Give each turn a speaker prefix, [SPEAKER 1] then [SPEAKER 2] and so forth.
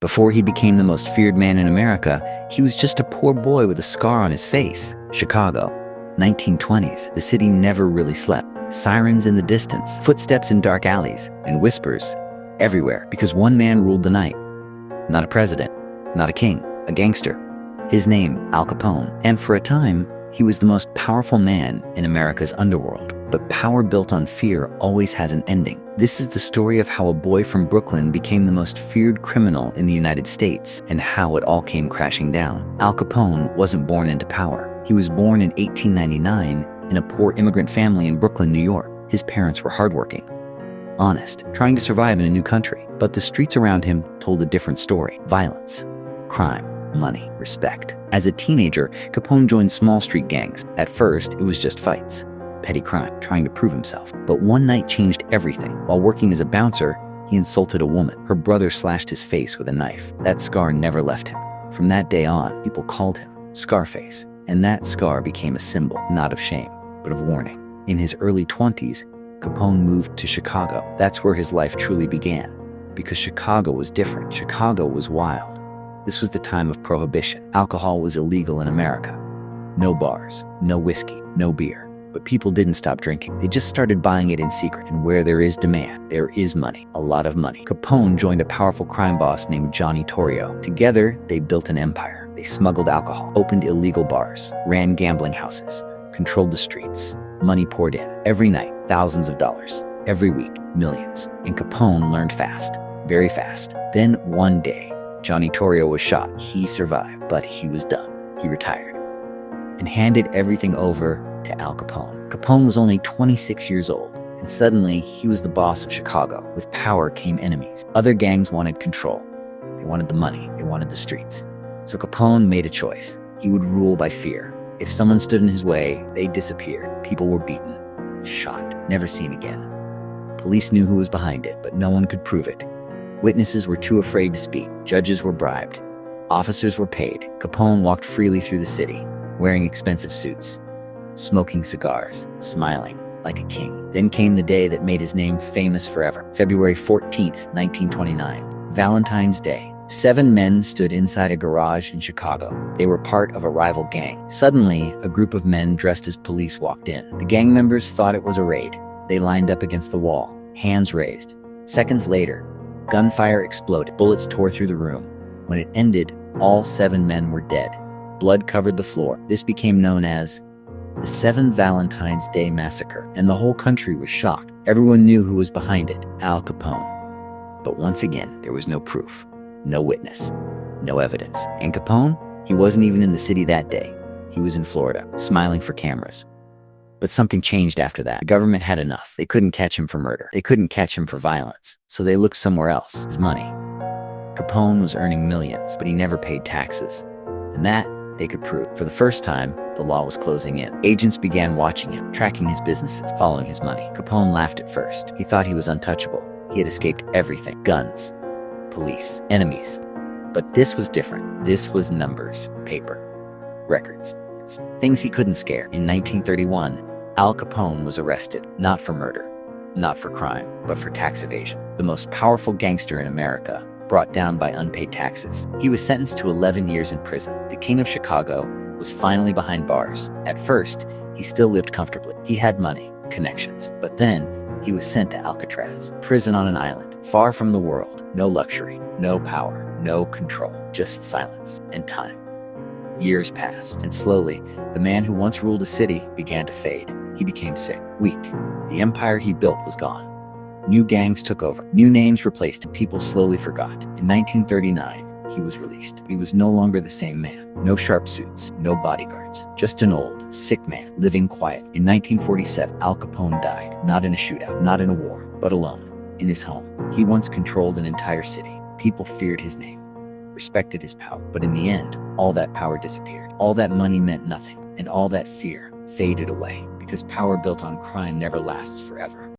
[SPEAKER 1] Before he became the most feared man in America, he was just a poor boy with a scar on his face. Chicago, 1920s. The city never really slept. Sirens in the distance, footsteps in dark alleys, and whispers everywhere because one man ruled the night. Not a president, not a king, a gangster. His name, Al Capone. And for a time, he was the most powerful man in America's underworld. But power built on fear always has an ending. This is the story of how a boy from Brooklyn became the most feared criminal in the United States and how it all came crashing down. Al Capone wasn't born into power. He was born in 1899 in a poor immigrant family in Brooklyn, New York. His parents were hardworking, honest, trying to survive in a new country. But the streets around him told a different story. Violence, crime, money, respect. As a teenager, Capone joined small street gangs. At first, it was just fights, petty crime, trying to prove himself. But one night changed everything. While working as a bouncer, he insulted a woman. Her brother slashed his face with a knife. That scar never left him. From that day on, people called him Scarface. And that scar became a symbol, not of shame, but of warning. In his early 20s, Capone moved to Chicago. That's where his life truly began. Because Chicago was different. Chicago was wild. This was the time of prohibition. Alcohol was illegal in America. No bars, no whiskey, no beer. But people didn't stop drinking. They just started buying it in secret. And where there is demand, there is money. A lot of money. Capone joined a powerful crime boss named Johnny Torrio. Together, they built an empire. They smuggled alcohol, opened illegal bars, ran gambling houses, controlled the streets. Money poured in. Every night, thousands of dollars. Every week, millions. And Capone learned fast. Very fast. Then one day, Johnny Torrio was shot. He survived, but he was done. He retired and handed everything over to Al Capone. Capone was only 26 years old, and suddenly he was the boss of Chicago. With power came enemies. Other gangs wanted control. They wanted the money. They wanted the streets. So Capone made a choice. He would rule by fear. If someone stood in his way, they disappeared. People were beaten, shot, never seen again. Police knew who was behind it, but no one could prove it. Witnesses were too afraid to speak. Judges were bribed. Officers were paid. Capone walked freely through the city, wearing expensive suits, smoking cigars, smiling like a king. Then came the day that made his name famous forever. February 14th, 1929, Valentine's Day. 7 men stood inside a garage in Chicago. They were part of a rival gang. Suddenly, a group of men dressed as police walked in. The gang members thought it was a raid. They lined up against the wall, hands raised. Seconds later, gunfire exploded. Bullets tore through the room. When it ended, all 7 men were dead. Blood covered the floor. This became known as the 7 Valentine's Day Massacre, and the whole country was shocked. Everyone knew who was behind it: Al Capone. But once again, there was no proof. No witness, no evidence. And Capone, he wasn't even in the city that day. He was in Florida, smiling for cameras. But something changed after that. The government had enough. They couldn't catch him for murder. They couldn't catch him for violence. So they looked somewhere else. His money. Capone was earning millions, but he never paid taxes. And that they could prove. For the first time, the law was closing in. Agents began watching him, tracking his businesses, following his money. Capone laughed at first. He thought he was untouchable. He had escaped everything: guns, police, enemies. But this was different. This was numbers, paper, records, things he couldn't scare. In 1931, Al Capone was arrested, not for murder, not for crime, but for tax evasion. The most powerful gangster in America, brought down by unpaid taxes. He was sentenced to 11 years in prison. The king of Chicago was finally behind bars. At first, he still lived comfortably. He had money, connections, but then he was sent to Alcatraz, prison on an island, far from the world. No luxury, no power, no control, just silence and time. Years passed, and slowly, the man who once ruled a city began to fade. He became sick, weak. The empire he built was gone. New gangs took over. New names replaced him. People slowly forgot. In 1939, he was released. He was no longer the same man. No sharp suits, no bodyguards. Just an old, sick man, living quiet. In 1947, Al Capone died. Not in a shootout, not in a war, but alone, in his home. He once controlled an entire city. People feared his name, respected his power. But in the end, all that power disappeared. All that money meant nothing, and all that fear faded away, because power built on crime never lasts forever.